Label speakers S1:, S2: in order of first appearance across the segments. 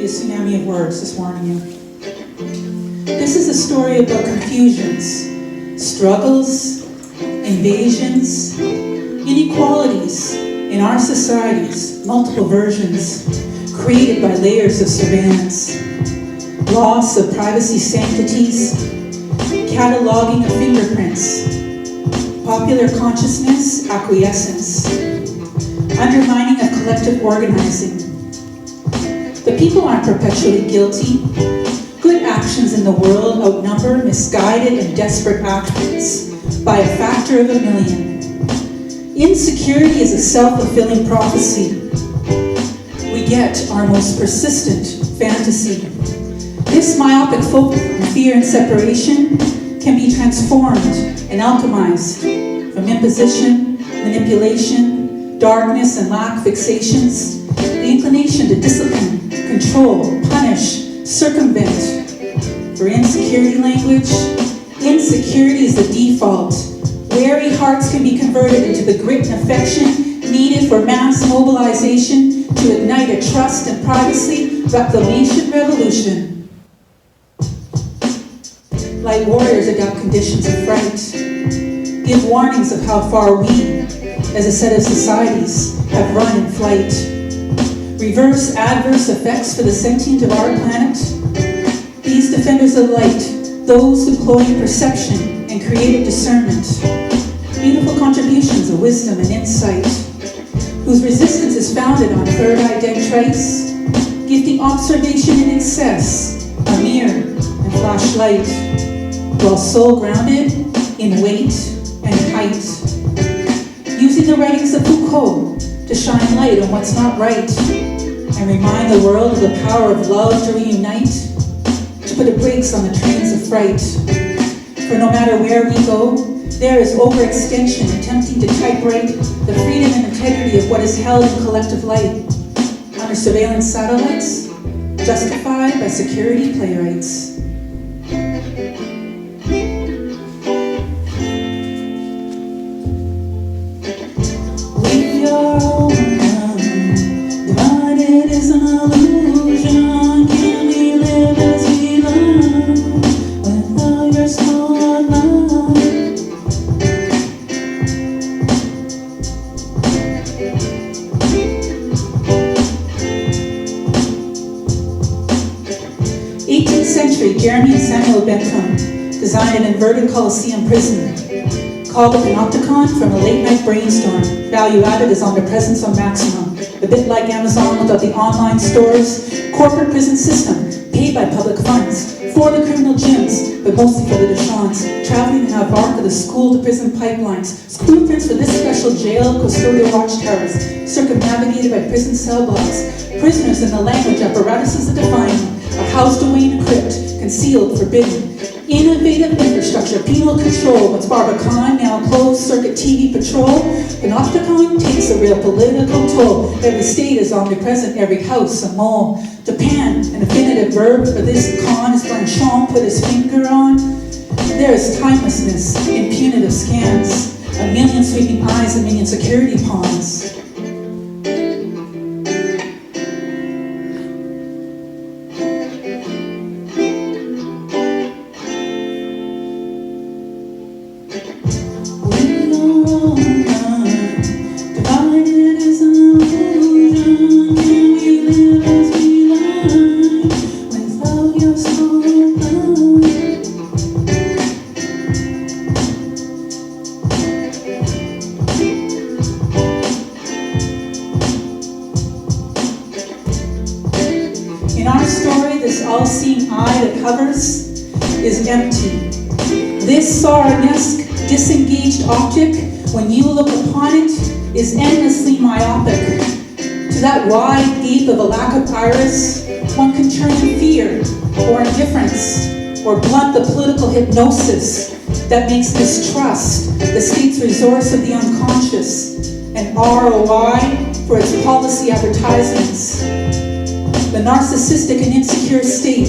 S1: Tsunami of words, just warning you. This is a story about confusions, struggles, invasions, inequalities in our societies, multiple versions created by layers of surveillance, loss of privacy sanctities, cataloging of fingerprints, popular consciousness, acquiescence, undermining of collective organizing. The people aren't perpetually guilty. Good actions in the world outnumber misguided and desperate actions by a factor of 1,000,000. Insecurity is a self-fulfilling prophecy. We get our most persistent fantasy. This myopic focus on fear and separation can be transformed and alchemized from imposition, manipulation, darkness and lack fixations, the inclination to discipline, control, punish, circumvent. For insecurity language, insecurity is the default. Wary hearts can be converted into the grit and affection needed for mass mobilization to ignite a trust and privacy reclamation revolution. Like warriors adapt conditions of fright, give warnings of how far we, as a set of societies, have run in flight. Reverse adverse effects for the sentient of our planet. These defenders of light, those who cloy perception and creative discernment, beautiful contributions of wisdom and insight, whose resistance is founded on third-eye detritus, gifting observation in excess, a mirror and flashlight, while soul grounded in weight and height, using the writings of Foucault to shine light on what's not right, and remind the world of the power of love to reunite, to put the brakes on the trains of fright. For no matter where we go, there is overextension attempting to typewrite the freedom and integrity of what is held in collective light under surveillance satellites, justified by security playwrights. We are all one, divided is an illusion. Can we live as we learn without your small love? 18th century, Jeremy and Samuel Bentham designed an inverted Colosseum prison called the Panopticon from a late-night brainstorm. Value added is omnipresence on maximum. A bit like Amazon without the online stores. Corporate prison system, paid by public funds. For the criminal gyms, but mostly for the Deshans. Traveling in our bark of the school-to-prison pipelines. Blueprints for this special jail, custodial watchtowers. Circumnavigated by prison cell blocks. Prisoners in the language apparatuses that define them. A housed away in a crypt, concealed, forbidden. Innovative infrastructure, penal control. What's Barbican, now closed circuit TV patrol. Panopticon takes a real political toll. Every state is omnipresent, every house a mole. Japan, an infinitive verb for this con, as Blanchon put his finger on. There is timelessness in punitive scans. 1,000,000 sweeping eyes, 1,000,000 security pawns. In our story, this all-seeing eye that hovers is empty. This Sauronesque, disengaged object, when you look upon it, is endlessly myopic. To that wide gape of a lack of iris, one can turn to fear or indifference, or blunt the political hypnosis that makes mistrust the state's resource of the unconscious, and ROI for its policy advertisements. The narcissistic and insecure state,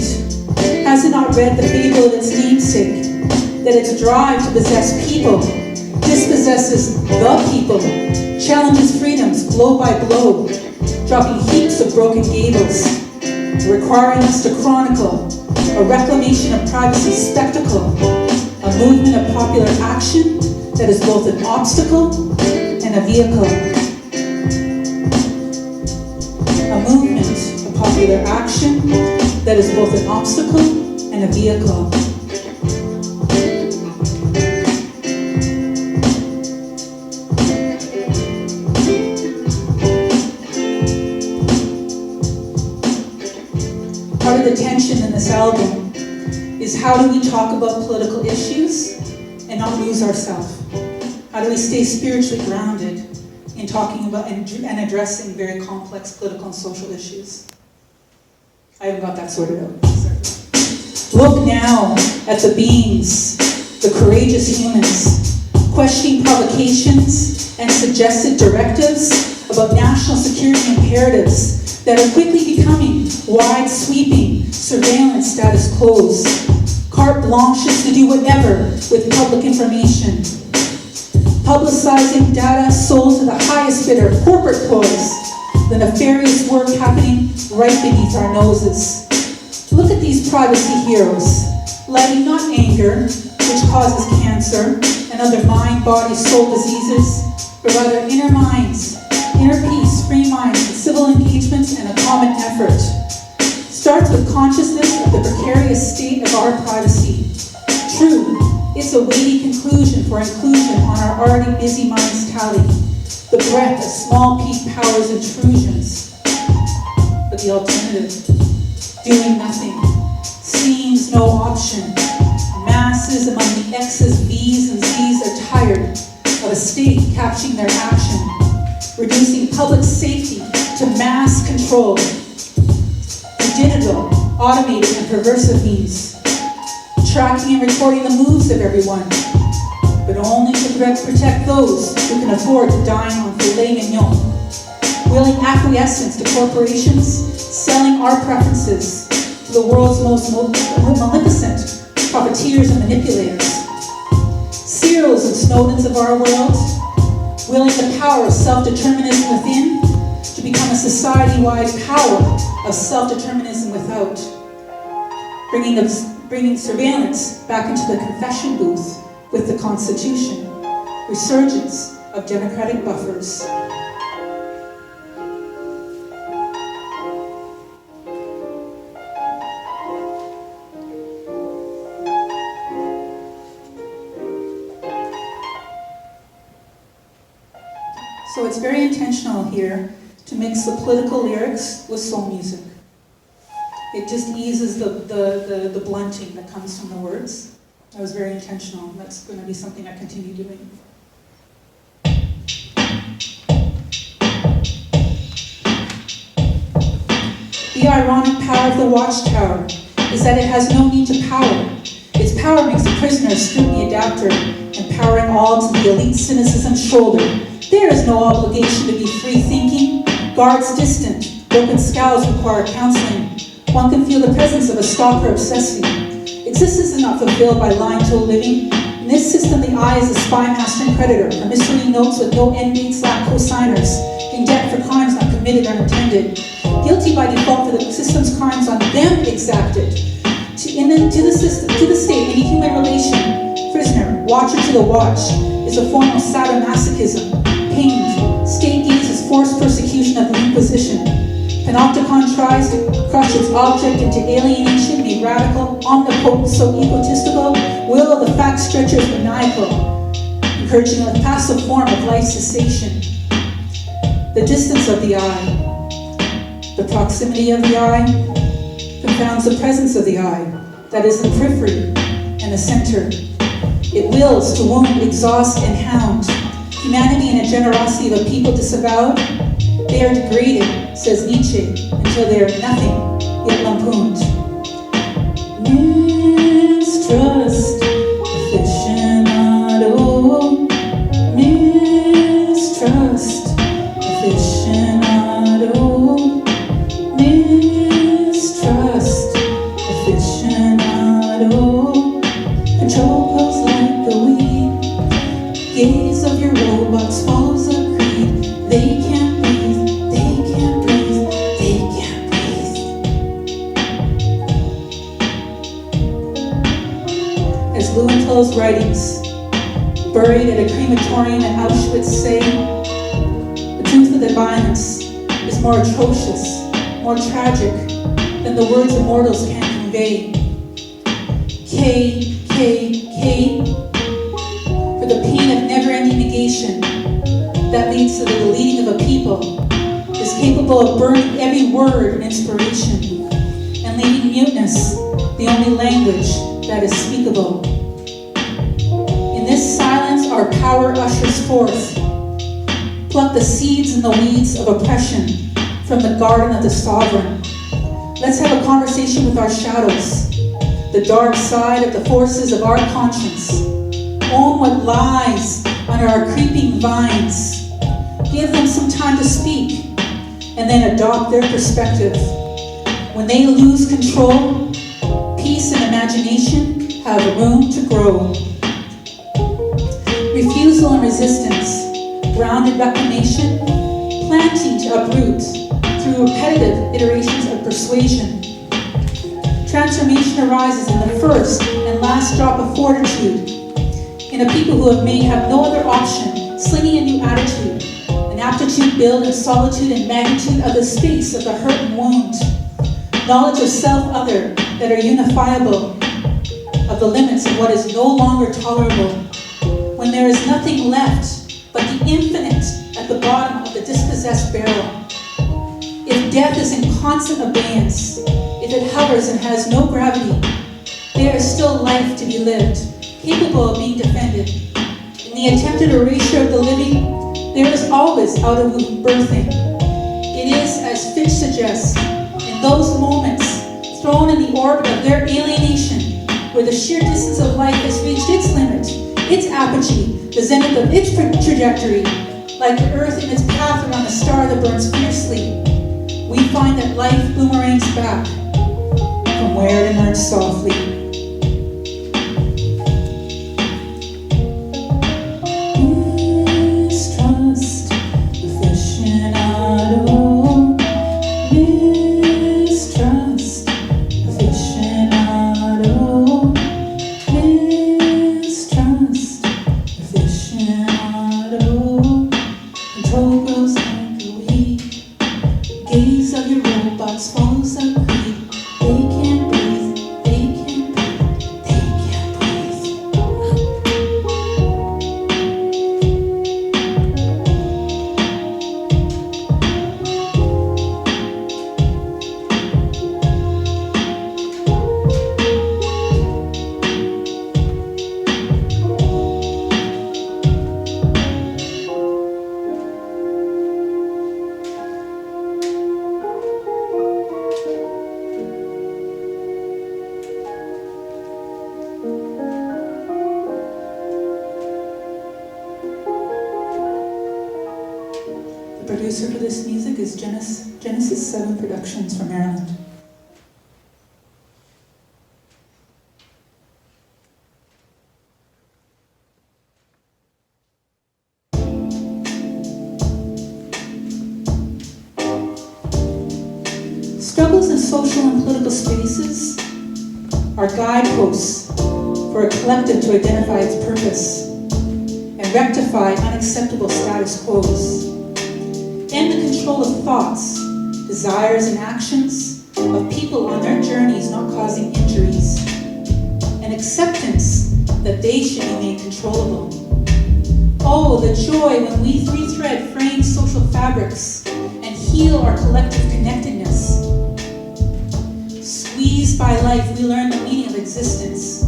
S1: has it not read the fable of its namesake, that its drive to possess people dispossesses the people, challenges freedoms blow by blow, dropping heaps of broken gables, requiring us to chronicle a reclamation of privacy spectacle, a movement of popular action that is both an obstacle and a vehicle. A movement of popular action that is both an obstacle and a vehicle. Part of the tension in this album is how do we talk about political issues and not lose ourselves? How do we stay spiritually grounded in talking about and addressing very complex political and social issues? I haven't got that sorted out. Look now at the beings, the courageous humans, questioning provocations and suggested directives about national security imperatives that are quickly becoming wide-sweeping surveillance status quos, carte blanches to do whatever with public information, publicizing data sold to the highest bidder, corporate ploys, the nefarious work happening right beneath our noses. Look at these privacy heroes, lighting not anger, which causes cancer and other mind, body, soul diseases, but rather inner minds, inner peace, free minds, civil engagements, and a common effort. Starts with consciousness of the precarious state of our privacy. True, it's a weighty conclusion for inclusion on our already busy minds tally. The breadth of small peak powers intrusions. But the alternative, doing nothing, seems no option. Masses among the X's, V's, and Z's are tired of a state capturing their action, reducing public safety to mass control. The digital, automated, and perversive means tracking and recording the moves of everyone, but only to protect those who can afford to dine on filet mignon, willing acquiescence to corporations, selling our preferences to the world's most maleficent profiteers and manipulators, Cyrils and Snowdens of our world, willing the power of self-determinism within to become a society-wide power of self-determinism without, bringing surveillance back into the confession booth with the Constitution, resurgence of democratic buffers. So it's very intentional here to mix the political lyrics with soul music. It just eases the blunting that comes from the words. That was very intentional. That's going to be something I continue doing. The ironic power of the watchtower is that it has no need to power. Its power makes the prisoner a scrutiny adapter, empowering all to the elite cynicism's shoulder. There is no obligation to be free-thinking. Guards distant, broken scowls require counseling. One can feel the presence of a stalker obsessing. Existence is not fulfilled by lying to a living. In this system, the I is a spy, master, and creditor. Promissory notes with no end dates lack co-signers. In debt for crimes not committed or intended. Guilty by default for the system's crimes on them exacted. To the state, any human relation, prisoner, watcher to the watch, is a form of sadomasochism. Pain, state uses forced persecution of the Inquisition. Panopticon tries to crush its object into alienation, made radical, omnipotent, so egotistical, will of the fact stretchers maniacal, encouraging a passive form of life cessation. The distance of the eye, the proximity of the eye, confounds the presence of the eye, that is the periphery and the center. It wills to wound, exhaust, and hound. Humanity and a generosity of a people disavowed, they are degraded, says Nietzsche, until they are nothing, yet lampooned. Mistrust, aficionado. Mistrust, aficionado. Mistrust, aficionado. Control goes like a weed. gaze of your robots follows a creed. They can't breathe, they can't breathe, they can't breathe. As Lewin-Clow's writings, buried at a crematorium in Auschwitz, say, the truth of the violence is more atrocious, more tragic than the words of mortals can convey. K, for the pain of never-ending negation that leads to the deleting of a people, is capable of burning every word and inspiration and leaving muteness the only language that is speakable. In this silence, our power ushers forth. Pluck the seeds and the weeds of oppression from the garden of the sovereign. Let's have a conversation with our shadows, the dark side of the forces of our conscience. Own what lies under our creeping vines. Give them some time to speak, and then adopt their perspective. When they lose control, peace and imagination have room to grow. Refusal and resistance, grounded reclamation, planting to uproot through repetitive iterations of persuasion. Transformation arises in the first and last drop of fortitude, in a people who may have no other option, slinging a new attitude, an aptitude built in solitude and magnitude of the space of the hurt and wound, knowledge of self-other that are unifiable, of the limits of what is no longer tolerable, when there is nothing left but the infinite at the bottom of the dispossessed barrel. If death is in constant abeyance, if it hovers and has no gravity, there is still life to be lived, capable of being defended. In the attempted erasure of the living, there is always out-of-womb birthing. It is, as Fitch suggests, in those moments thrown in the orbit of their alienation, where the sheer distance of life has reached its limit, its apogee, the zenith of its trajectory, like the earth in its path around a star that burns fiercely, we find that life boomerangs back from where it emerged softly. Mistrust, aficionado. Mistrust, aficionado. Mistrust, aficionado. Control grows like a weed. Gaze of your robots follows a creed. They can't breathe, they can't breathe, they can't breathe. The producer for this music is Genesis 7 Productions from Maryland. Struggles in social and political spaces are guideposts for a collective to identify its purpose and rectify unacceptable status quos. End the control of thoughts, desires, and actions of people on their journeys not causing injuries, and acceptance that they should be made controllable. Oh, the joy when we rethread fraying social fabrics and heal our collective connectedness. Squeezed by life, we learn the meaning of existence,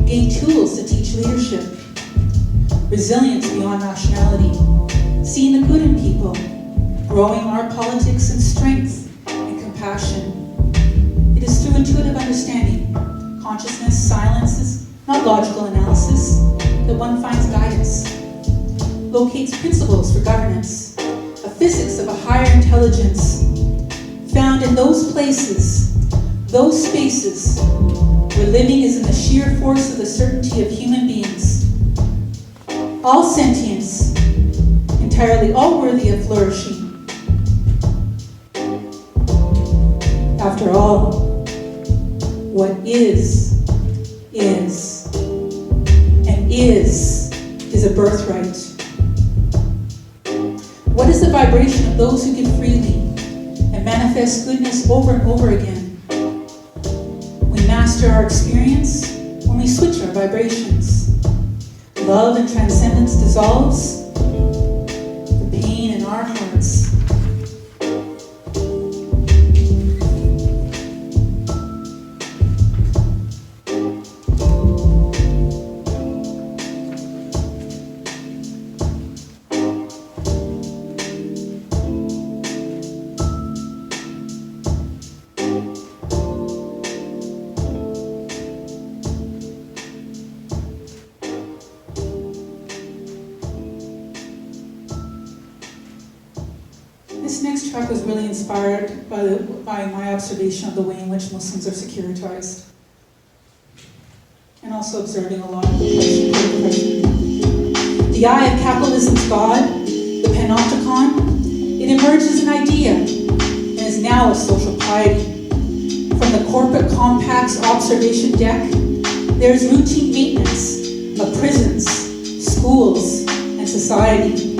S1: gain tools to teach leadership, resilience beyond rationality, seeing the good in people, growing our politics in strength and compassion. It is through intuitive understanding, consciousness, silences, not logical analysis, that one finds guidance, locates principles for governance, a physics of a higher intelligence, found in those places, those spaces, where living is in the sheer force of the certainty of human beings. all sentience, entirely all worthy of flourishing. After all, what is, and is a birthright. What is the vibration of those who give freely and manifest goodness over and over again? We master our experience when we switch our vibrations. Love and transcendence dissolves the pain in our hearts. This next track was really inspired by my observation of the way in which Muslims are securitized, and also observing a lot of oppression. The eye of capitalism's God, the Panopticon, it emerged as an idea and is now a social piety. From the corporate compact's observation deck, there is routine maintenance of prisons, schools, and society.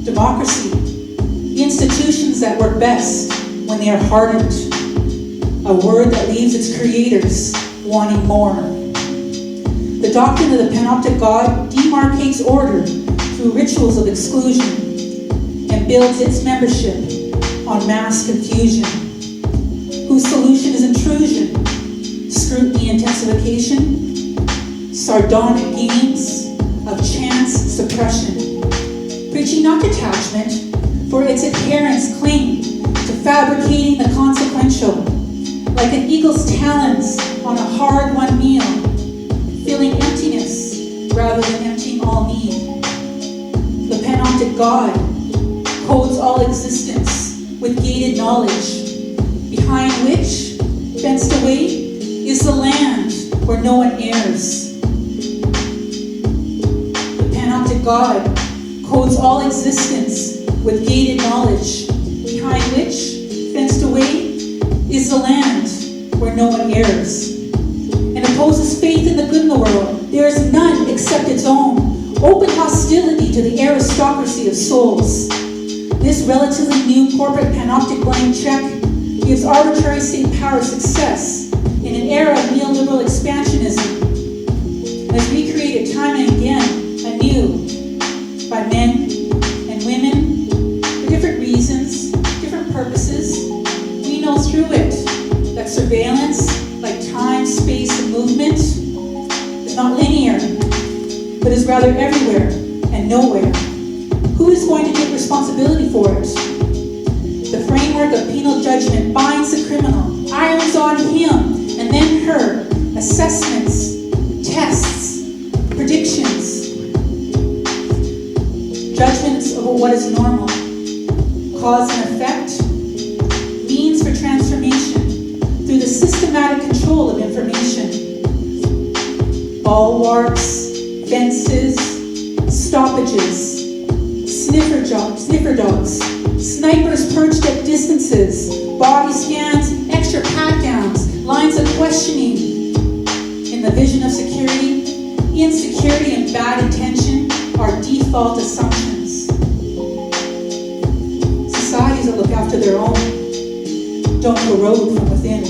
S1: Democracy, the institutions that work best when they are hardened, a word that leaves its creators wanting more. The doctrine of the Panoptic God demarcates order through rituals of exclusion and builds its membership on mass confusion, whose solution is intrusion, scrutiny intensification, sardonic games of chance suppression, preaching not detachment, for its adherents cling to fabricating the consequential, like an eagle's talons on a hard-won meal, filling emptiness rather than emptying all need. The Panoptic God codes all existence with gated knowledge, behind which, fenced away, is the land where no one errs. The Panoptic God codes all existence with gated knowledge, behind which, fenced away, is the land where no one errs, and opposes faith in the good in the world. There is none except its own, open hostility to the aristocracy of souls. This relatively new corporate panoptic blank check gives arbitrary state power success in an era of neoliberal expansionism, and is recreated time and again anew by men and women for different reasons, different purposes. We know through it that surveillance, like time, space, and movement, is not linear, but is rather everywhere and nowhere. Who is going to take responsibility for it? The framework of penal judgment binds the criminal, irons on him, and then her, assessments, tests, predictions, judgments about what is normal, cause and effect, means for transformation through the systematic control of information. Bulwarks, fences, stoppages, sniffer dogs, snipers perched at distances, body scans, extra pat-downs, lines of questioning. In the vision of security, insecurity and bad intention are default assumptions. Societies that look after their own don't corrode from within.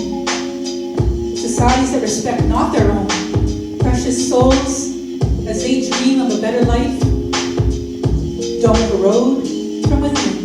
S1: Societies that respect not their own precious souls as they dream of a better life don't corrode from within.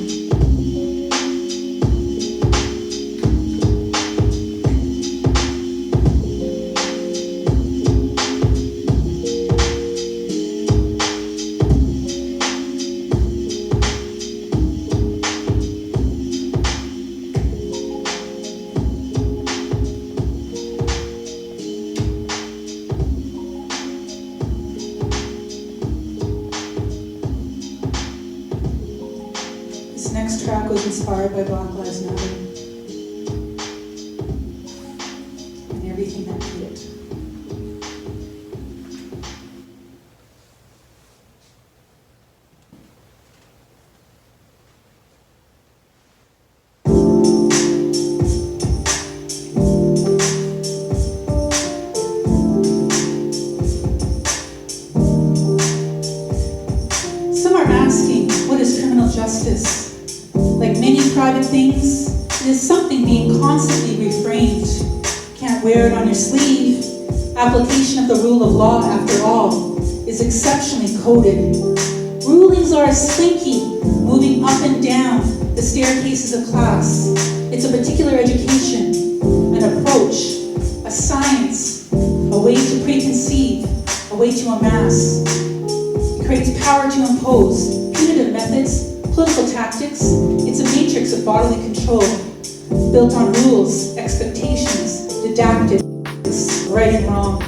S1: This next track was inspired by Black Lives Matter and everything that made it. Application of the rule of law, after all, is exceptionally coded. Rulings are a slinky, moving up and down the staircases of class. It's a particular education, an approach, a science, a way to preconceive, a way to amass. It creates power to impose, punitive methods, political tactics. It's a matrix of bodily control, built on rules, expectations, didactics, right and wrong.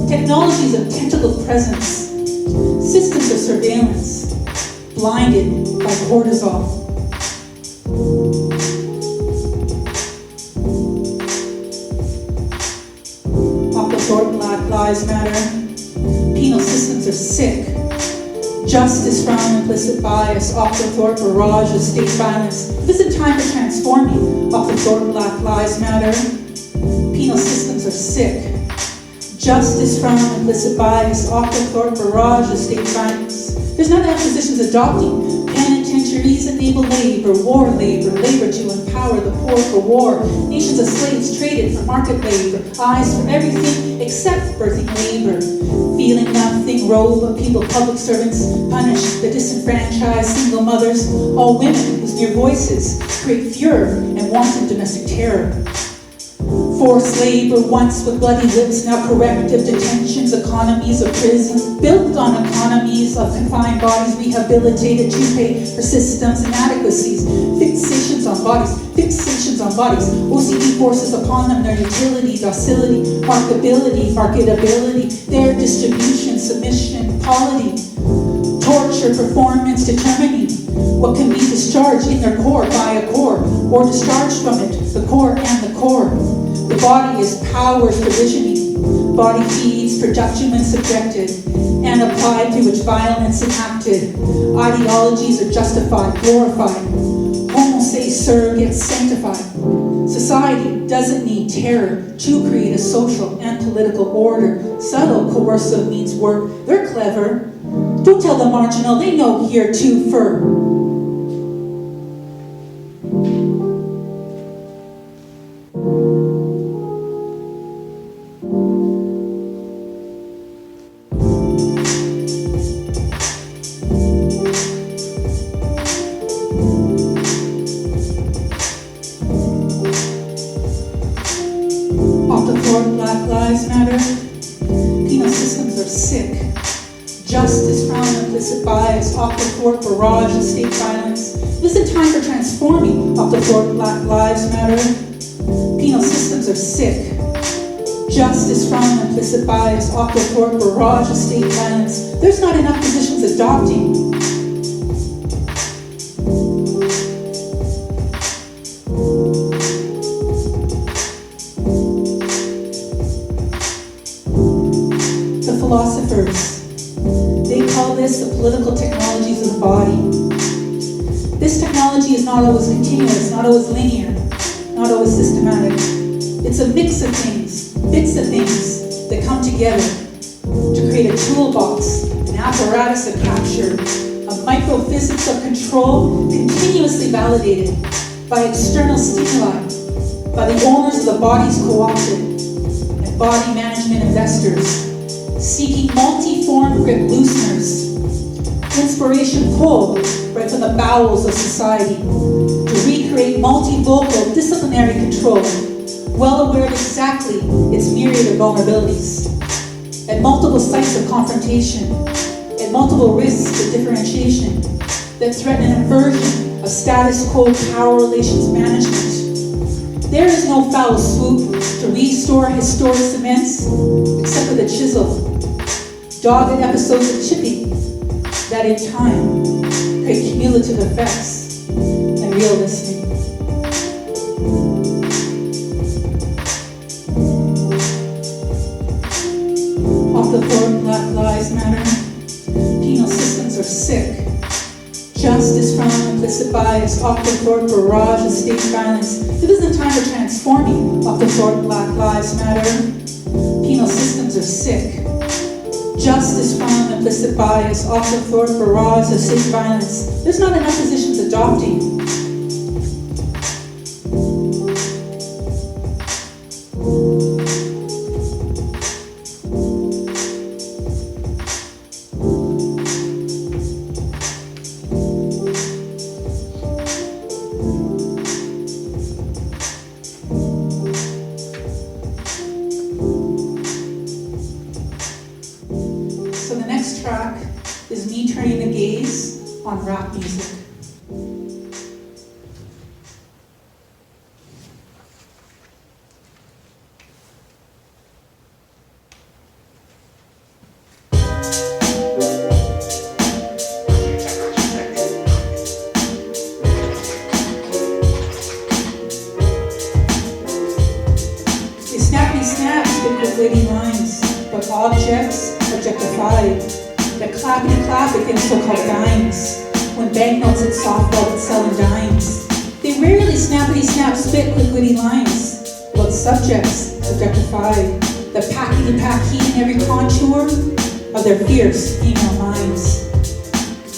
S1: Technologies of tentacled presence, systems of surveillance, blinded by cortisol. Thornton, Black Lives Matter. Penal systems are sick. Justice from implicit bias, Octothorpe barrage of state violence. This is time for transforming. Octothorpe, Black Lives Matter. Penal systems are sick. Justice from implicit bias, Octothorpe barrage of state violence. There's not enough positions adopting. Penitentiaries enable labor, war labor, labor to empower the poor for war. Nations of slaves traded for market labor, eyes for everything except birthing labor. Feeling nothing, robe of people, public servants, punish the disenfranchised, single mothers, all women whose mere voices create furor and wanton domestic terror. Forced labor, once with bloody lips, now corrective detentions, economies of prisons, built on economies of confined bodies, rehabilitated to pay for systems inadequacies, fixations on bodies, OCD forces upon them their utility, docility, marketability, their distribution, submission, polity, torture, performance, determining what can be discharged in their core by a core, or discharged from it, the core and the core. The body is power's provisioning. Body feeds production when subjected and applied to which violence enacted. Ideologies are justified, glorified. Homo se surrogate sanctified. Society doesn't need terror to create a social and political order. Subtle, coercive means work. They're clever. Don't tell the marginal, they know here too fur. Black Lives Matter. Penal systems are sick. Justice from implicit bias, Octothorpe barrage of state violence. This is a time for transforming. Octothorpe, Black Lives Matter. Penal systems are sick. Justice from implicit bias, Octothorpe barrage of state violence. There's not enough positions adopting. Philosophers, they call this the political technologies of the body. This technology is not always continuous, not always linear, not always systematic. It's a mix of things, bits of things that come together to create a toolbox, an apparatus of capture, a microphysics of control continuously validated by external stimuli, by the owners of the bodies co-opted, and body management investors, seeking multi-form grip looseners. Inspiration pulled right from the bowels of society to recreate multi-vocal disciplinary control, well aware of exactly its myriad of vulnerabilities. At multiple sites of confrontation, at multiple risks of differentiation that threaten an inversion of status quo power relations management. There is no foul swoop to restore historic cements except with a chisel. Dogged episodes of chipping that in time create cumulative effects and real listening. Octothorpe, Black Lives Matter. Penal systems are sick. Justice from implicit bias, Octothorpe barrage of state violence. It isn't time for transforming. Octothorpe, Black Lives Matter. Penal systems are sick. Justice from implicit bias, Octothorpe barrage of state violence. There's not enough positions adopting. turning the gaze on rap music. Witty lines, but objects objectified. The clappity clap against so-called dimes. When banknotes hit soft velvet selling dimes. They rarely snappity snap spit quick witty lines, but subjects objectified. The packety pack heat in every contour of their fierce female minds.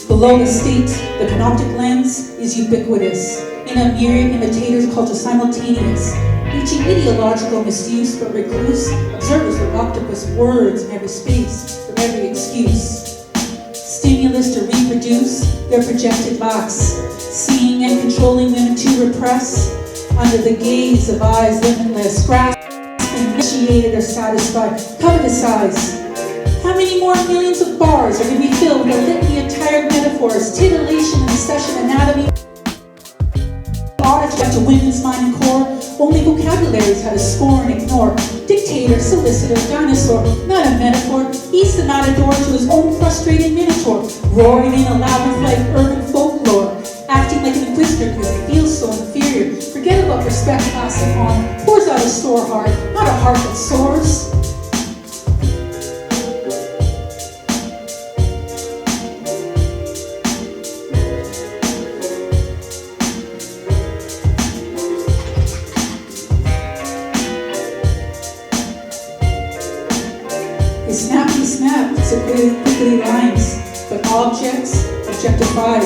S1: Below the state, the panoptic lens is ubiquitous. In a myriad imitators culture simultaneous. Reaching ideological misuse, but recluse observers with octopus words in every space, for every excuse. Stimulus to reproduce their projected lacks, seeing and controlling women to repress, under the gaze of eyes limitless, grasp, initiated or satisfied, covetous eyes. How many more millions of bars are going to be filled with a litany of tired metaphors, titillation and session anatomy, audits back to women's mind and core? Only vocabularies how to score and ignore. Dictator, solicitor, dinosaur, not a metaphor. He's the matador to his own frustrated minotaur, roaring in a labyrinth like urban folklore, acting like an inquisitor because he feels so inferior. Forget about respect, class, and honor. Pours out a sore heart, not a heart that soars. Quickly lines, but objects objectified.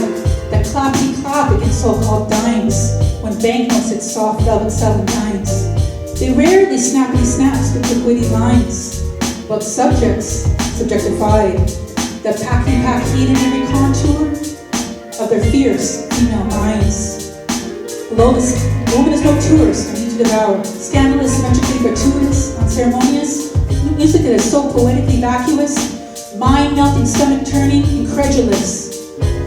S1: That clappity clap against so-called dimes. When banknotes hit soft velvet selling dimes. They rarely snappity snaps with witty lines, but subjects subjectified. The packy pack heat in every contour of their fierce female minds. Below this, the woman is no tourist, I need to devour. Scandalous, symmetrically gratuitous, unceremonious. Music that is so poetically vacuous. Mind-melting, stomach-turning, incredulous.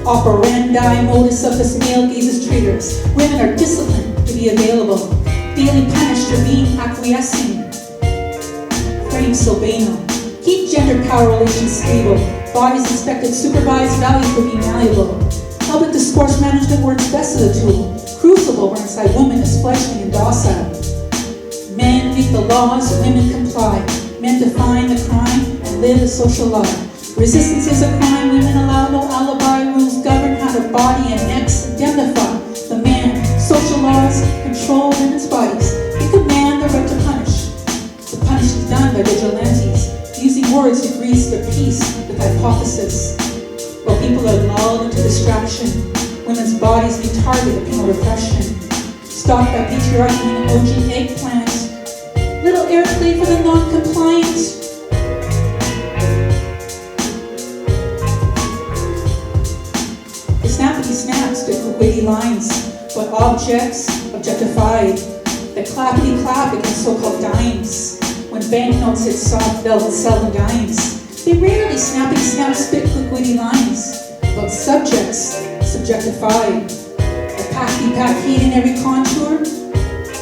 S1: Operandi modus of this male gazes traitors. Women are disciplined to be available. Daily punished for being acquiescing. Frame so banal. Keep gender power relations stable. Bodies inspected, supervised, valued for being malleable. Public discourse management works best as a tool. Crucible where inside woman is fleshly and docile. Men make the laws, women comply. Men define the crime and live a social life. Resistance is a crime, women allow no alibi. Rules govern how the body and necks indemnify. The man, social laws, control women's bodies. They command the right to punish. The punish is done by vigilantes, using words to grease their peace with hypothesis. While people are lulled into distraction, women's bodies be target of penal repression. Stalked by patriarchy and emoji eggplant. Little airplay for the non-compliant. The snappity snaps with witty lines, but objects objectified. The clappity clap against so-called dimes. When banknotes hit soft velvet selling dimes. They rarely snappity snap spit quick witty lines, but subjects subjectified. The packy pack heat in every contour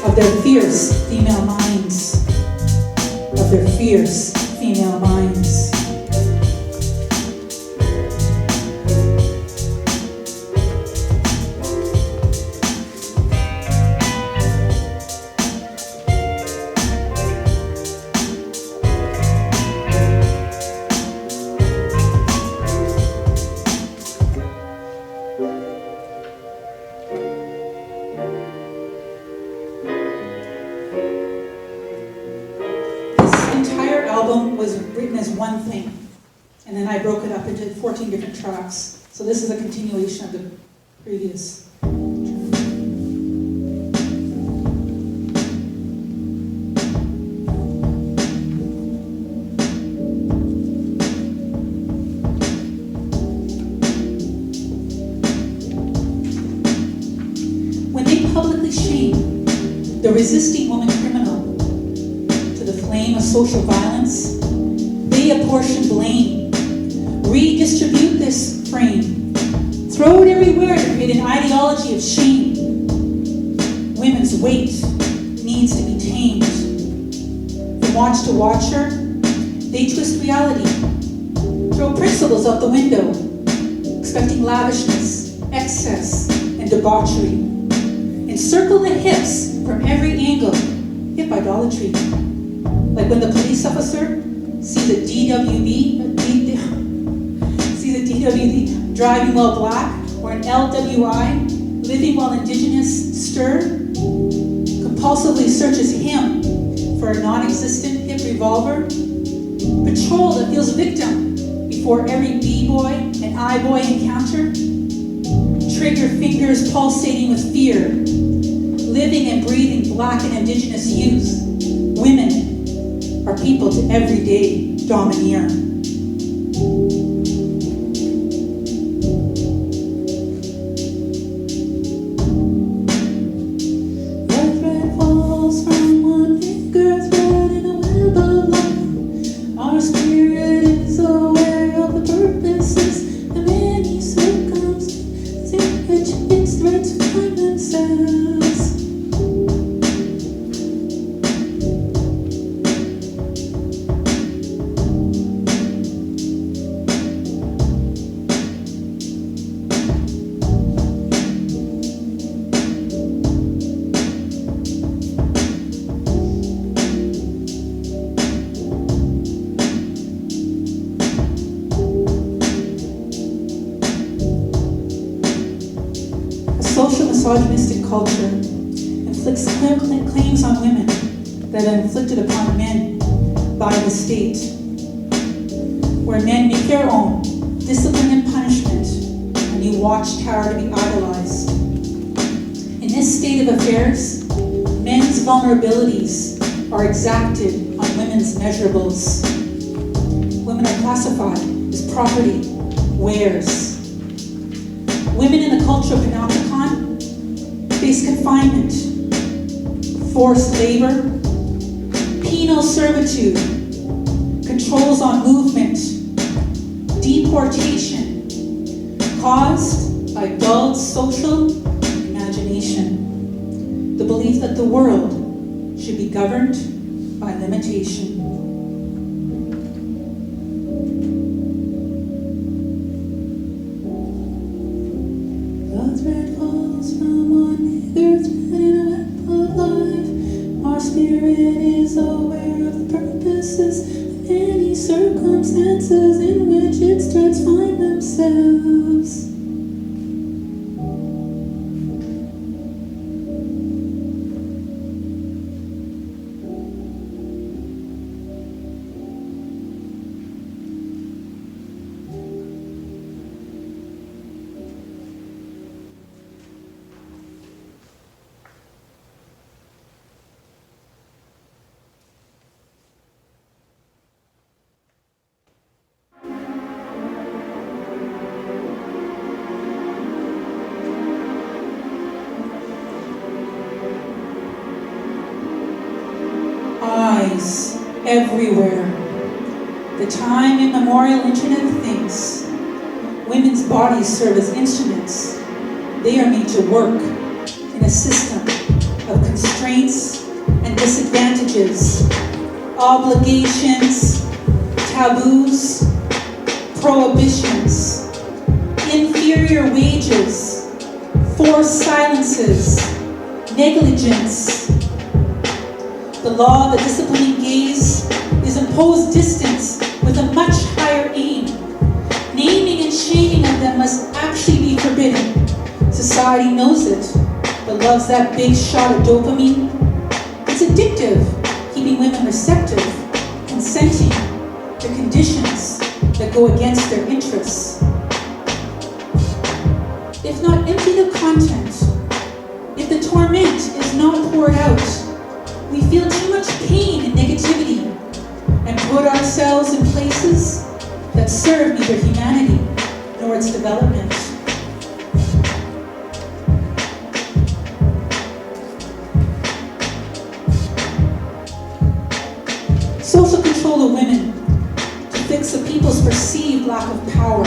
S1: of their fierce female minds. Of their fierce female minds. Was written as one thing, and then I broke it up into 14 different tracks. So this is a continuation of the previous. When they publicly shame the resisting woman criminal to the flame of social violence, they apportion blame, redistribute this frame. Throw it everywhere to create an ideology of shame. Women's weight needs to be tamed. From watch to watcher, they twist reality. Throw principles out the window, expecting lavishness, excess, and debauchery. Encircle the hips from every angle, hip idolatry. Like when the police officer sees a DWD driving while black, or an LWI living while indigenous stir, compulsively searches him for a non-existent hip revolver. Patrol that feels victim before every B-boy and I-boy encounter. Trigger fingers pulsating with fear. Living and breathing black and indigenous youth. Women are people to everyday domineer. Misogynistic culture inflicts claims on women that are inflicted upon men by the state, where men make their own discipline and punishment, a new watchtower to be idolized. In this state of affairs, men's vulnerabilities are exacted on women's measurables. Women are classified as property, wares. Women in the culture of Panopticon face confinement, forced labor, penal servitude, controls on movement, deportation, caused by dulled social imagination, the belief that the world should be governed by limitation. God's red falls from on nigger's red in a web of life. Our spirit is aware of the purposes of any circumstances in which its threads find themselves. Eyes everywhere. The time immemorial internet of things. Women's bodies serve as instruments. They are made to work in a system of constraints and disadvantages, obligations, taboos, prohibitions, inferior wages, forced silences, negligence. The law of the disciplining gaze is imposed distance with a much higher aim. Naming and shaming of them must actually be forbidden. Society knows it, but loves that big shot of dopamine. It's addictive, keeping women receptive, consenting to conditions that go against their interests. If not empty of content, if the torment is not poured out, we feel too much pain and negativity and put ourselves in places that serve neither humanity nor its development. Social control of women to fix a people's perceived lack of power.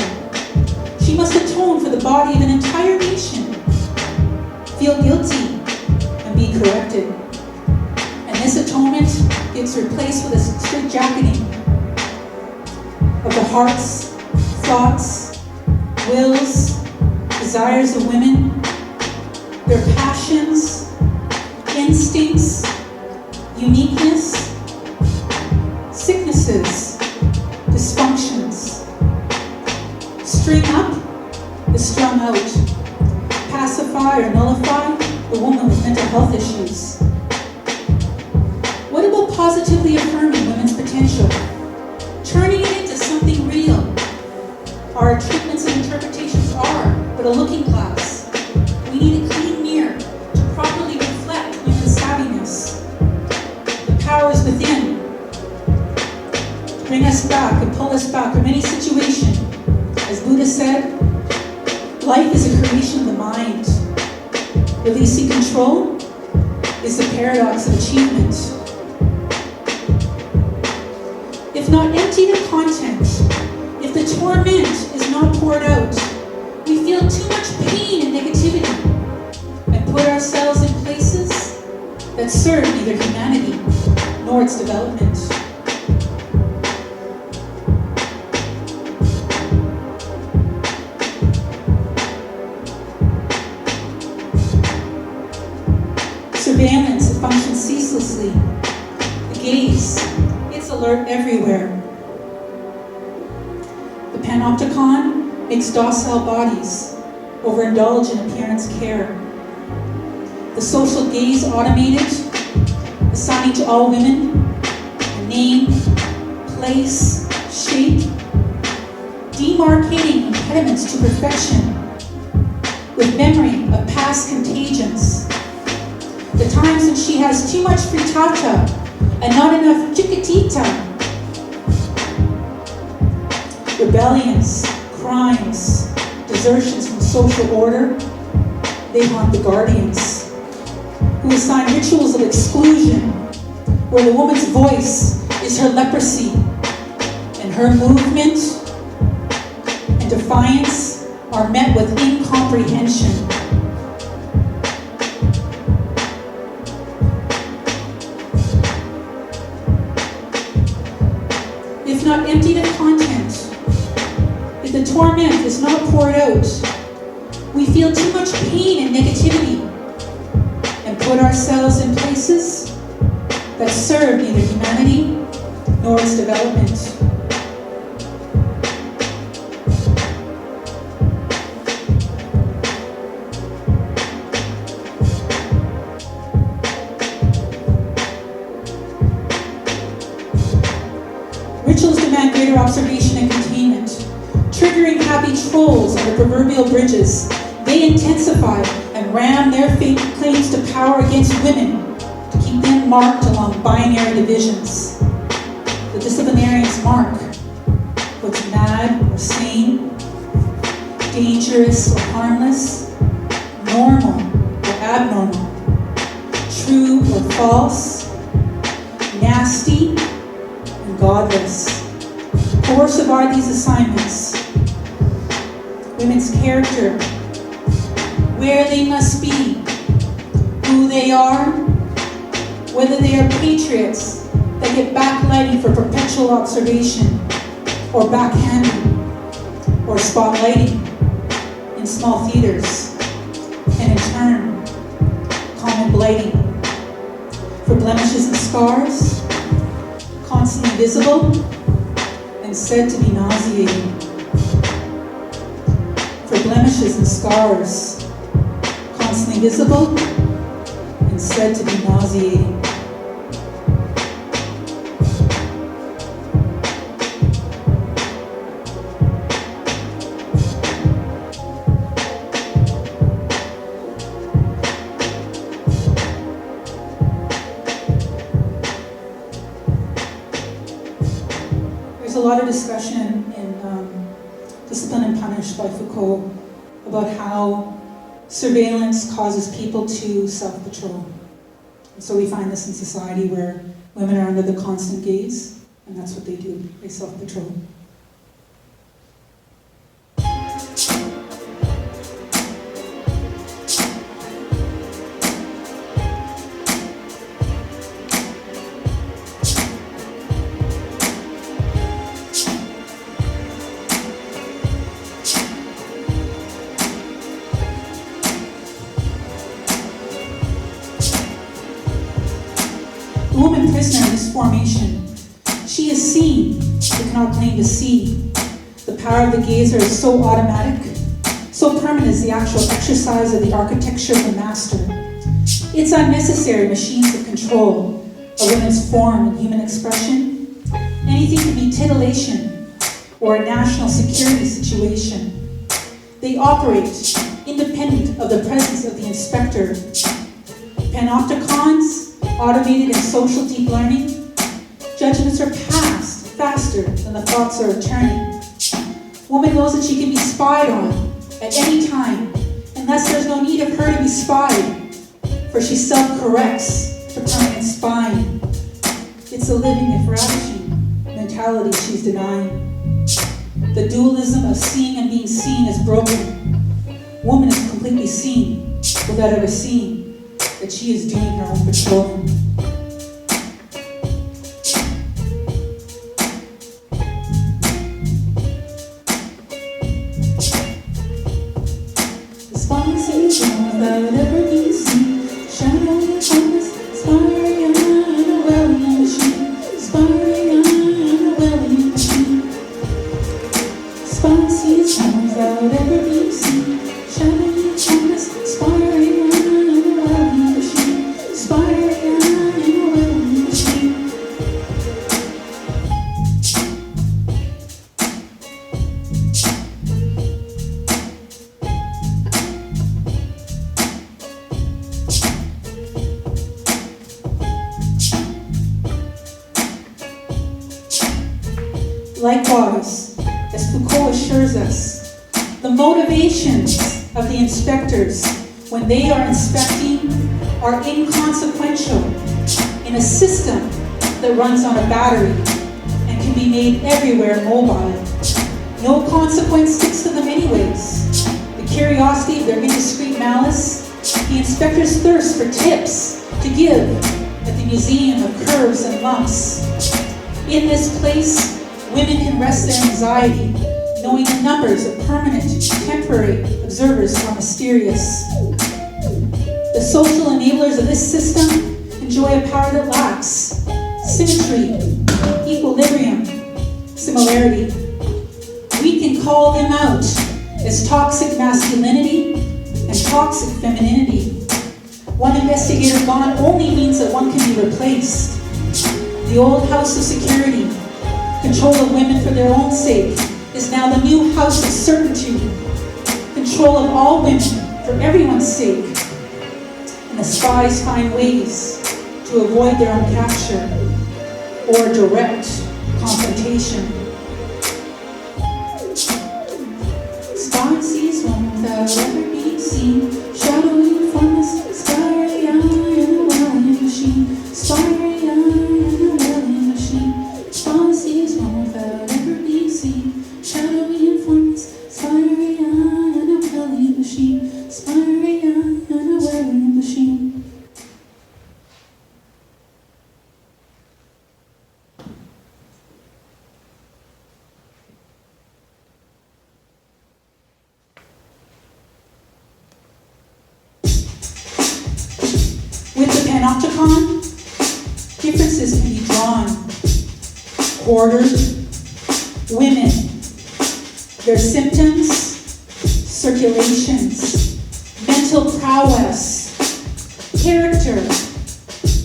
S1: She She must atone for the body of an entire nation, feel guilty, and be corrected. And this atonement gets replaced with a straitjacketing of the hearts, thoughts, wills, desires of women, their passions, instincts, uniqueness, sicknesses, dysfunctions. String up the strung out. Pacify or nullify the woman with mental health issues. What about positively affirming women's potential? Turning it into something real. Our treatments and interpretations are but a looking glass. We need a clean mirror to properly reflect women's savviness, the powers within, to bring us back and pull us back from any situation. As Buddha said, life is a creation of the mind. Releasing control is the paradox of achievement. If not emptied of content, if the torment is not poured out, we feel too much pain and negativity and put ourselves in places that serve neither humanity nor its development. Surveillance, it functions ceaselessly. The gaze, it's alert everywhere. The Panopticon makes docile bodies overindulge in appearance care. The social gaze automated, assigning to all women a name, place, shape, demarcating impediments to perfection with memory of past contagions. The times when she has too much frittata and not enough chiquitita. Rebellions, crimes, desertions from social order, they haunt the guardians, who assign rituals of exclusion, where the woman's voice is her leprosy, and her movement and defiance are met with incomprehension. If not emptied of content, if the torment is not poured out, we feel too much pain and negativity and put ourselves in places that serve neither humanity nor its development. Rituals demand greater observation and containment, triggering happy trolls on the proverbial bridges. They intensify and ram their fake claims to power against women to keep them marked along binary divisions. The disciplinarians mark what's mad or sane, dangerous or harmless, normal or abnormal, true or false, nasty and godless. Coercive are these assignments. Women's character, where they must be, who they are, whether they are patriots that get backlighting for perpetual observation, or backhanding, or spotlighting in small theaters, and in turn, common blighting, for blemishes and scars, constantly visible and said to be nauseating. For blemishes and scars, constantly visible and said to be nauseating. There's a lot of discussion in Discipline and Punish by Foucault about how surveillance causes people to self-patrol. And so we find this in society where women are under the constant gaze, and that's what they do, they self-patrol. who cannot claim to see. The power of the gazer is so automatic, so permanent is the actual exercise of the architecture of the master. It's unnecessary machines of control, a woman's form and human expression. Anything can be titillation or a national security situation. They operate independent of the presence of the inspector. Panopticons, automated and social deep learning, judgments are passed faster than the thoughts are returning. Woman knows that she can be spied on at any time, and thus there's no need of her to be spied, for she self-corrects to permanent spying. It's a living if ravishing mentality she's denying. The dualism of seeing and being seen is broken. Woman is completely seen without ever seeing that she is doing her own patrolling. Without ever being seen, shadowy homeless, inspiring on a welling machine, inspiring on a welling machine. Sponsees without ever being seen, shadowy homeless, inspiring on a welling machine, inspiring on a welling machine. Likewise, as Foucault assures us, the motivations of the inspectors when they are inspecting are inconsequential in a system that runs on a battery and can be made everywhere mobile. No consequence sticks to them anyways. The curiosity of their indiscreet malice, the inspector's thirst for tips to give at the museum of curves and lumps. In this place, women can rest their anxiety, knowing the numbers of permanent, temporary observers are mysterious. The social enablers of this system enjoy a power that lacks symmetry, equilibrium, similarity. We can call them out as toxic masculinity and toxic femininity. One investigator gone only means that one can be replaced. The old house of security, control of women for their own sake, is now the new house of certainty. Control of all women for everyone's sake. And the spies find ways to avoid their own capture or direct confrontation. Spy sees one without ever being seen, shadowy formless, spiry eye in a welling machine, spiry eye in a welling machine. Spy sees one without ever being seen, shadowy and formless, spiry eye in a welling machine, spiry eye in a welling machine. With the Panopticon, differences can be drawn. Ordered, women, their symptoms, circulations, mental prowess, character,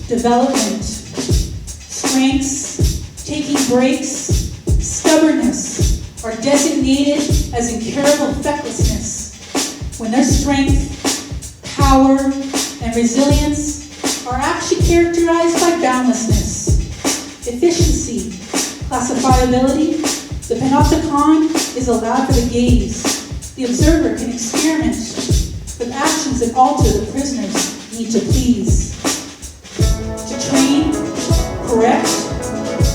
S1: development, strengths, taking breaks, stubbornness are designated as incurable fecklessness when their strength, power, and resilience are actually characterized by boundlessness, efficiency, classifiability. The Panopticon is allowed for the gaze. The observer can experiment with actions that alter the prisoner's need to please. To train, correct,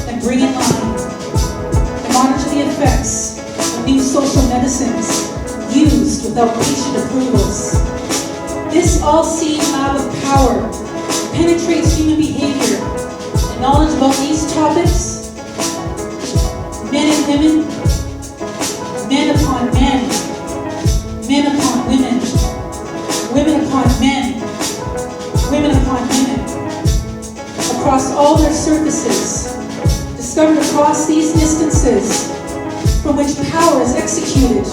S1: and bring in line. To monitor the effects of new social medicines used without patient approvals. This all-seeing lab of power penetrates human behavior, and knowledge about these topics, men and women, men upon men, men upon women, women upon men, women upon women, across all their surfaces, discovered across these distances from which power is executed,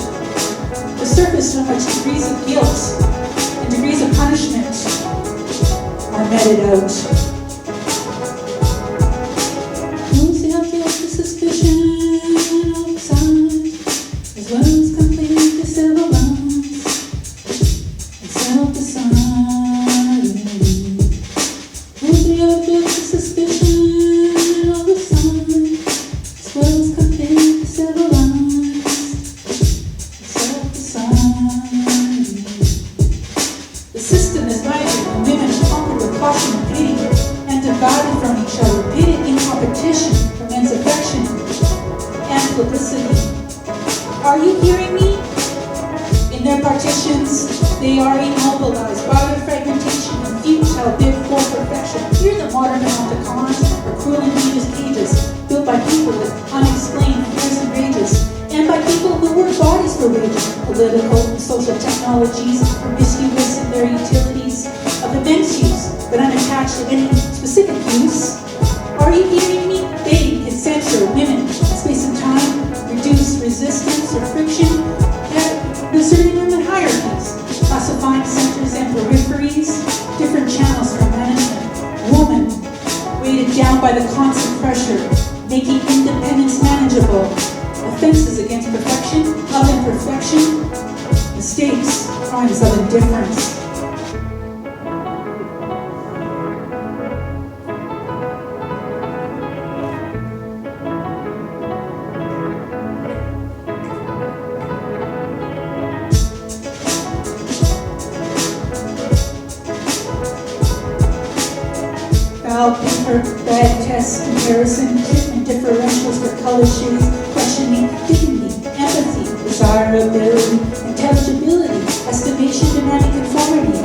S1: the surface from which degrees of guilt and degrees of punishment are meted out. Who's the object of suspicion outside, as well as complete disavowance and self-deciding? Who's the object of suspicion outside, as well as complete disavowance and self-deciding? The system is divided, and women conquered with caution and pity, and divided from each other, pitted in competition for men's affection and publicity. Are you hearing me? In their partitions, they are immobilized by their fragmentation and futile bid for perfection. Hear the modern Panopticons are cruel and devious cages, built by people with unexplained fears and rages, and by people who work bodies for wages, political and social technologies, promiscuous in their utilities, of immense use, but unattached to any specific use. Are you hearing me? They can censor women in space and time, reduce resistance or friction, and inserting them in hierarchies, classifying centers and peripheries, different channels for management. Woman, weighted down by the constant pressure, making independence manageable, offenses against perfection, of imperfection, mistakes, crimes of indifference. Foul paper, bad tests, comparison, treatment differentials for color shades, questioning dignity, empathy, desirability, intelligibility, estimation demanding conformity,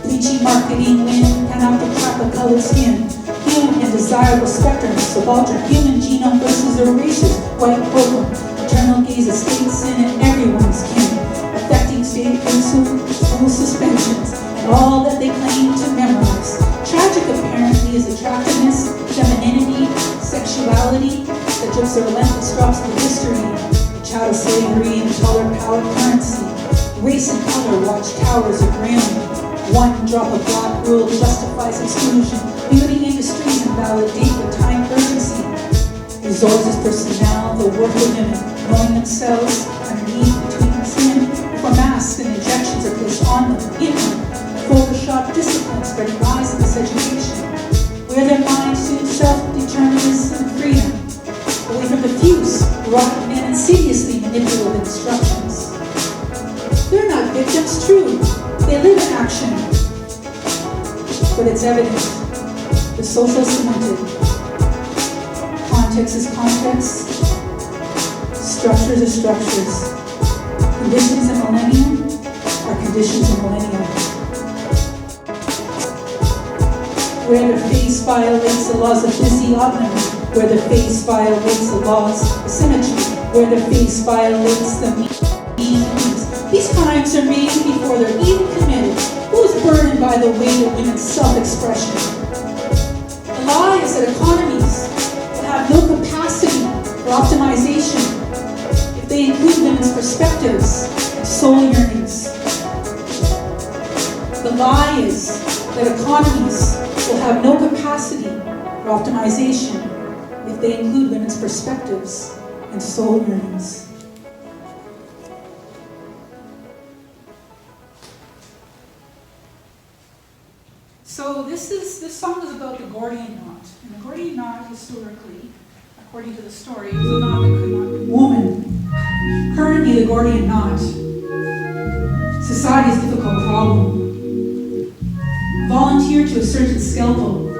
S1: bleaching marketing when panoptic colored skin, human and desirable spectrum, subaltern, human genome versus erasers, white program, eternal gaze of state sin and everyone's kin, affecting state school suspensions, and all that they claim to memorize. Tragic apparently is attractiveness, femininity, sexuality, that drips the relentless drops of history, the chattel slavery and color power currency, race and color watch towers of grim. One drop of black rule justifies exclusion, beauty industries invalidate the time urgency. Resources personnel, the work of women, knowing themselves underneath between the skin, before masks and injections are placed on them, in them. Photoshop discipline spreading lies in this education, where their minds suit self-determinism and freedom, away from diffuse, rotten and insidiously manipulative instructions. They're not victims, true. They live in action. But it's evident. The social cemented. Context is context. Structures are structures. Conditions in millennium are conditions in millennium. Where the face violates the laws of physiognomy, where the face violates the laws of symmetry, where the face violates the meanings. These crimes are made before they're even committed. Who is burdened by the weight of women's self-expression? The lie is that economies will have no capacity for optimization if they include women's perspectives and soul yearnings. The lie is that economies will have no capacity for optimization if they include women's perspectives and soul yearnings. So this song is about the Gordian knot. And the Gordian knot, historically, according to the story, is a knot that could not be woman. Currently, the Gordian knot, society's difficult problem. Volunteer to a surgeon's scalpel,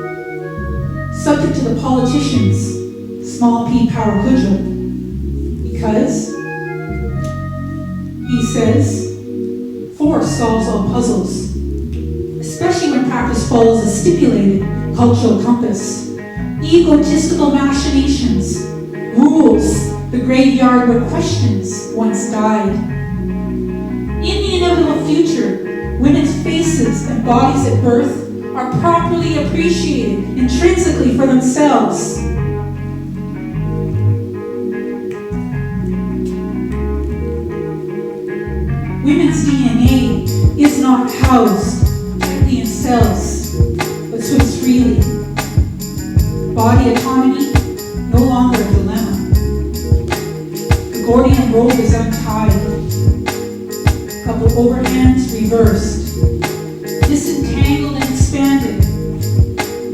S1: subject to the politician's small p power cudgel, because, he says, force solves all puzzles, especially when practice follows a stipulated cultural compass. Egotistical machinations, rules, the graveyard where questions once died. In the inevitable future, women's faces and bodies at birth are properly appreciated intrinsically for themselves. Women's DNA is not housed tightly in cells, but swims freely. Body autonomy, no longer a dilemma. The Gordian rope is untied. Couple overhands reversed. Disentangled and expanded.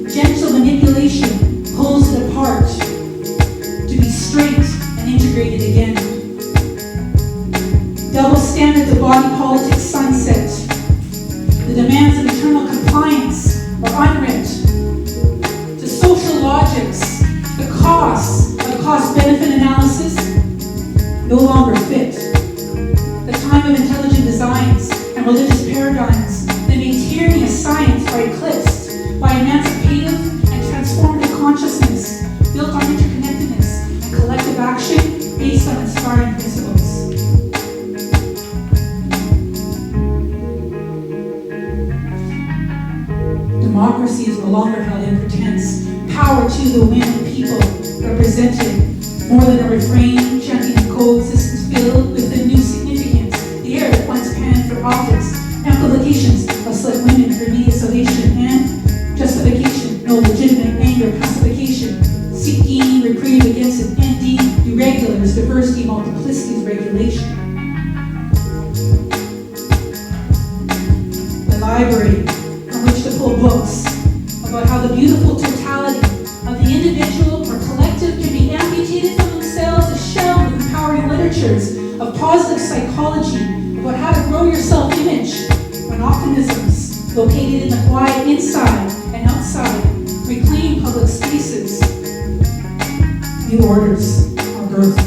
S1: Gentle manipulation pulls it apart to be straight and integrated again. Double standards of body politics sunset. The demands of eternal compliance are unwrit. To social logics, the cost-benefit analysis no longer fit. The time of intelligent designs and religious paradigms that made tyranny of science are eclipsed by emancipative and transformative consciousness built on interconnectedness and collective action based on inspiring principles. Democracy is no longer held in pretense. Power to the women people represented more than a refrain chanting coexistence filled with a new significance. The air that once panned for optics, amplifications of select women for media salvation and justification, no legitimate anger pacification, seeking reprieve against an ending irregulars, diversity, multiplicities, regulation. The library from which to pull books about how the beautiful totality of the individual or collective can be amputated from themselves is shelved with empowering literatures of positive psychology about how to grow your self-image when optimisms located in the quiet inside and outside reclaim public spaces. New orders are birthed.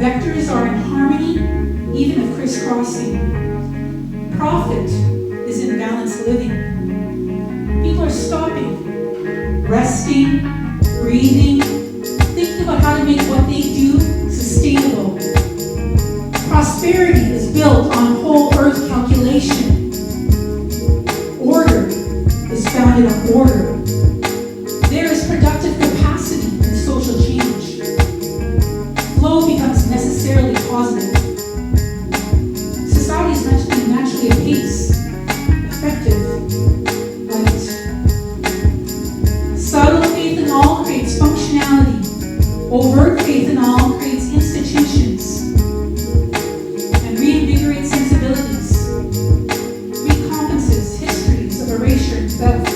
S1: Vectors are in harmony, even if crisscrossing. Profit is in balanced living. People are stopping, resting, breathing, thinking about how to make what they do sustainable. Prosperity is built on whole earth calculation. Order is founded on order. There is productive capacity in social change. Flow becomes necessarily positive. Society is meant to be naturally apace, effective, light. Subtle faith in all creates functionality. Overt faith in all creates institutions and reinvigorates sensibilities, recompenses histories of erasure and theft,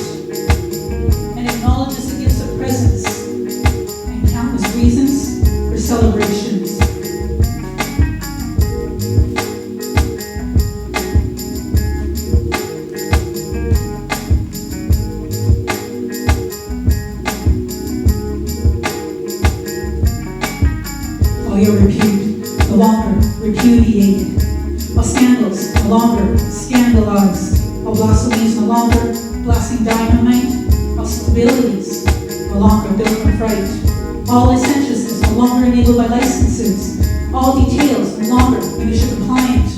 S1: and acknowledges the gifts of presence and countless reasons for celebrations. While your repute no longer repudiated, while scandals no longer scandalized, while blasphemies no longer blasting dynamite, while stabilities no longer built from fright, all licentiousness no longer enabled by licenses, all details no longer minutia compliant,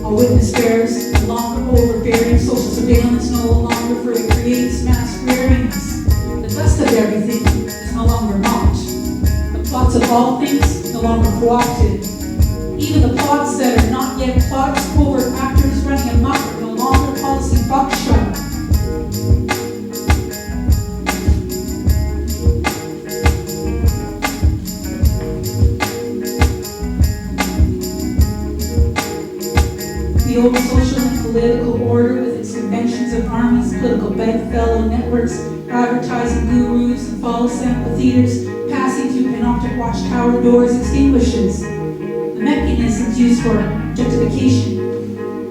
S1: all witness bearers no longer overbearing, social surveillance no longer for it creates mass weariness. The best of everything is no longer mocked. The plots of all things no longer co-opted. Even the plots that are not yet plots, covert actors running amok are no longer policy buckshot. The old social and political order with its conventions of armies, political bedfellow networks, advertising gurus and false amphitheaters passing through panoptic watchtower doors extinguishes. The mechanisms used for objectification,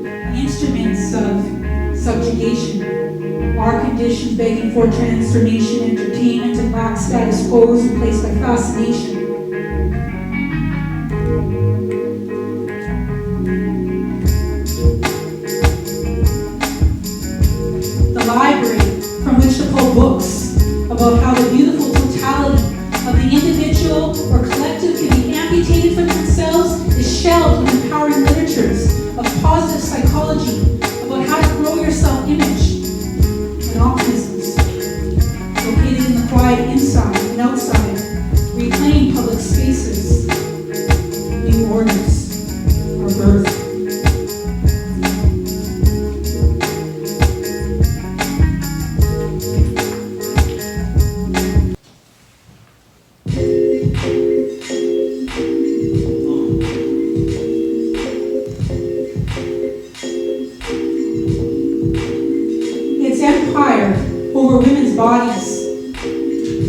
S1: the instruments of subjugation, are conditions begging for transformation, entertainment, and lack status quos replaced by fascination. The library from which to pull books about how the beautiful totality of the individual or collective can be amputated from themselves is shelved with empowering literatures of positive psychology about how to grow your self-image, and optimisms, located in the quiet inside and outside, reclaim public spaces, new orders are birthed. Over women's bodies.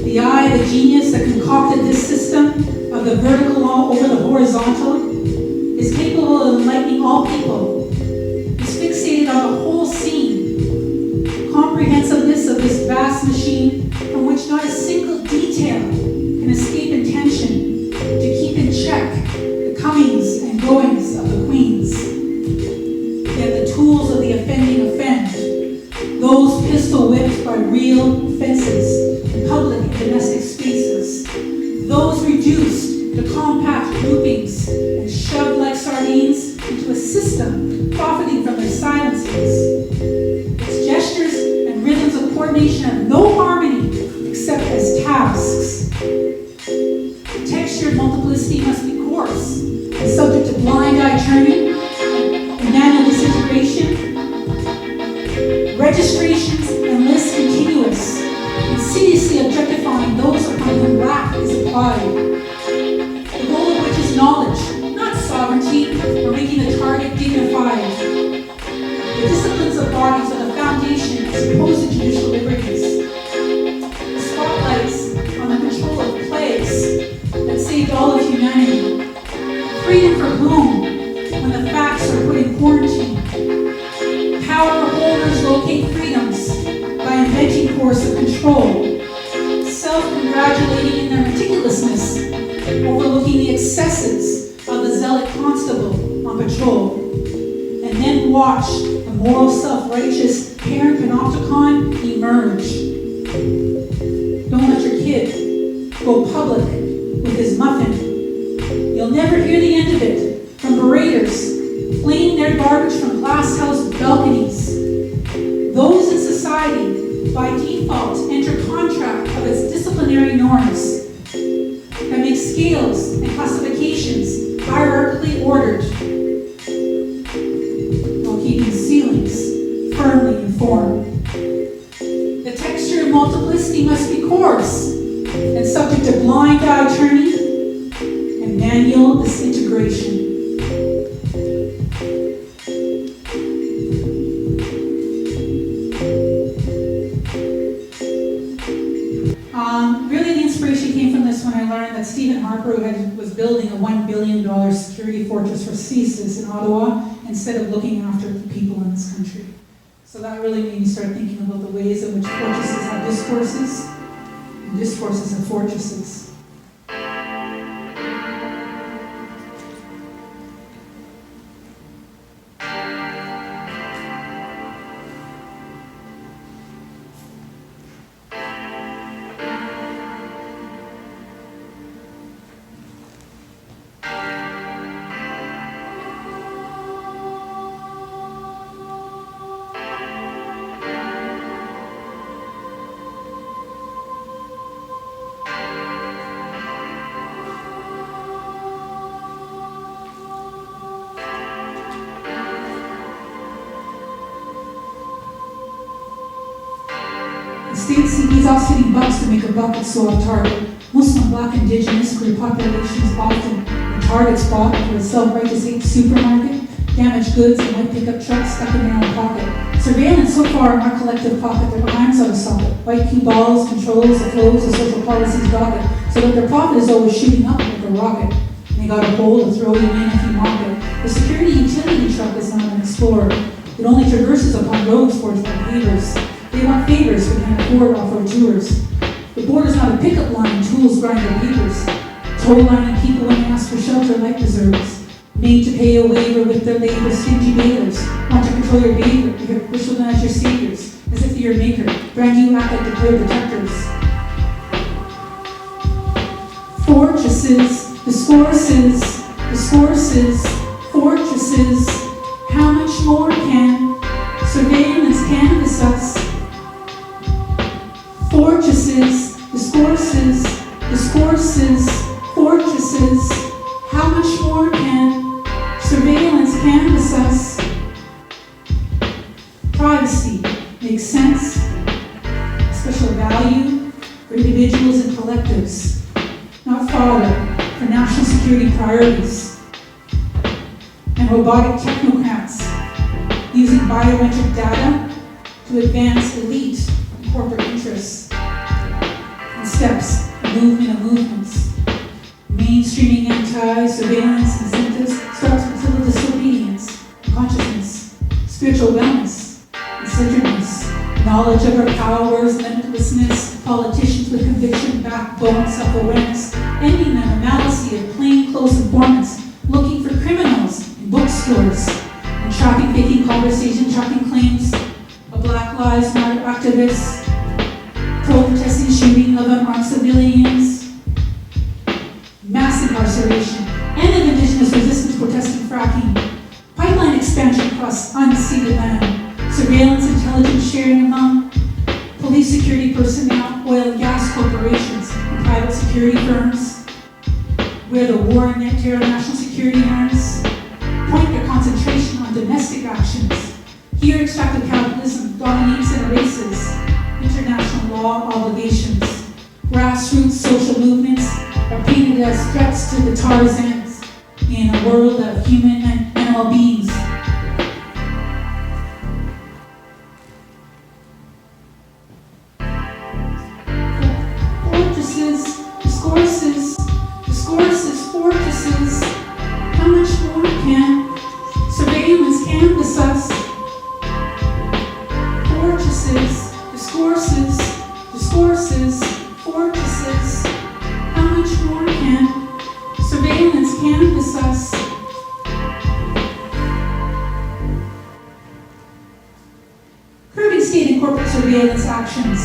S1: The eye, the genius that concocted this system of the vertical law over the horizontal is capable of enlightening all people. It's fixated on the whole scene, the comprehensiveness of this vast machine from which not a single detail can escape intention to keep in check the comings and goings of the queens. Yet the tools of the offending offend. Those pistol whipped by real offenses in public and domestic spaces. Those reduced to compact groupings and shoved like sardines into a system profiting from their silences. Its gestures and rhythms of coordination have no harmony except as tasks. The textured multiplicity must be coarse and subject to blind eye turning and manual disintegration. Registrations and lists continuous, insidiously objectifying those upon whom lack is applied. The goal of which is knowledge, not sovereignty, or making the target dignified. The disciplines of bodies are the foundation of supposed judicial liberties. The spotlights on the control of plagues that saved all of humanity. Freedom for whom, when the facts are put in quarantine. Power holders locate freedoms by inventing course of control, self-congratulating in their meticulousness, overlooking the excesses of the zealot constable on patrol, and then watch the moral self-righteous parent Panopticon emerge. Don't let your kid go public with his muffin. You'll never hear the end of it from beraters fleeing their garbage from glasshouse balconies. Those in society, by default, enter contract of its disciplinary norms that make scales and classifications hierarchically ordered, while keeping ceilings firmly informed. The texture of multiplicity must be coarse and subject to blind eye turning and manual disintegration. Really, the inspiration came from this when I learned that Stephen Harper was building a $1 billion security fortress for CSIS in Ottawa instead of looking after the people in this country. So that really made me start thinking about the ways in which fortresses have discourses, and discourses have fortresses. State CPs offsetting bucks to make a bucket so off target. Muslim, Black, Indigenous, queer populations often the target spot for a self-righteous hate supermarket, damaged goods and white pickup trucks stuck in their own pocket. Surveillance so far in our collective pocket that rhymes out of socket. White cue balls, controls, the flows of social policies docket, so that their profit is always shooting up like a rocket. And they got a hole to throw you in if you mock it. The security utility truck is not an explorer. It only traverses upon roads forged by pavers. They want favors but can't afford off-road tours. The border's not a pickup line, tools grind their papers. Toll lining people when they ask for shelter like deserves. Made to pay a waiver with their labor, stingy bailers. Want to control your behavior, wishful them as your saviors, as if they're your maker. Brand you act like declared protectors. Fortresses, discourses, fortresses. How much more can surveillance canvass us? Fortresses, discourses, fortresses. How much more can surveillance canvass us? Privacy makes sense, special value for individuals and collectives, not fodder for national security priorities. And robotic technocrats using biometric data to advance elite and corporate interests. And steps, movement of movements. Mainstreaming anti-surveillance incentives starts with civil disobedience, consciousness, spiritual wellness, and centeredness, knowledge of our powers, limitlessness, politicians with conviction, backbone, self-awareness, ending the normalcy of plainclothes informants looking for criminals in bookstores, and tracking faking conversation, tracking claims of Black Lives Matter activists, protesting shooting of unarmed civilians, mass incarceration, and of indigenous resistance protesting fracking, pipeline expansion across unceded land, surveillance intelligence sharing among police security personnel, oil and gas corporations, and private security firms, where the war and net terror national security arms point their concentration on domestic actions. Here extractive capitalism dominates and erases international law obligations. Grassroots social movements are painted as threats to the Tarzans in a world of human and animal beings. Fortresses, discourses, fortresses. How much more can surveillance canvass us? Fortresses, discourses, fortresses. How much more can surveillance canvass us? Curbing state and corporate surveillance actions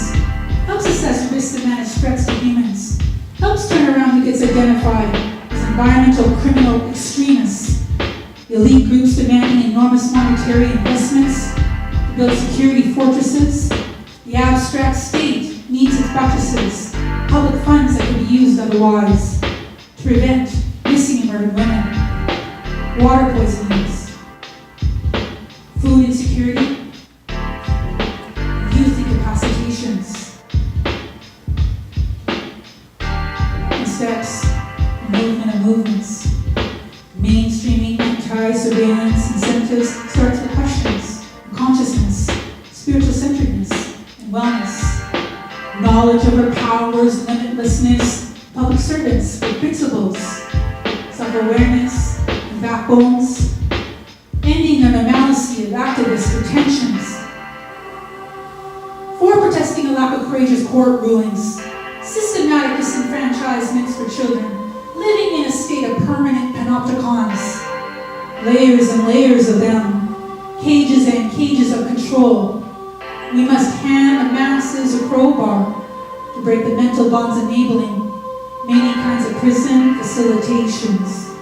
S1: helps assess risks and manage threats to humans, helps turn around who gets identified as environmental criminal extremists, elite groups demanding enormous monetary investments to build security fortresses. The abstract state needs its practices, public funds that can be used otherwise, to prevent missing and murdered women, water poisonings, food insecurity, youth incapacitations, and steps, movement of movements. Mainstreaming anti-surveillance incentives starts with questions, consciousness, spiritual centeredness, and wellness. Knowledge of our powers, limitlessness, public servants with principles, self-awareness, and backbones, ending the normalcy of activist detentions. For protesting a lack of courageous court rulings, systematic disenfranchisements for children, living in a state of permanent panopticons, layers and layers of them, cages and cages of control. We must hand the masses a crowbar to break the mental bonds enabling many kinds of prison facilitations.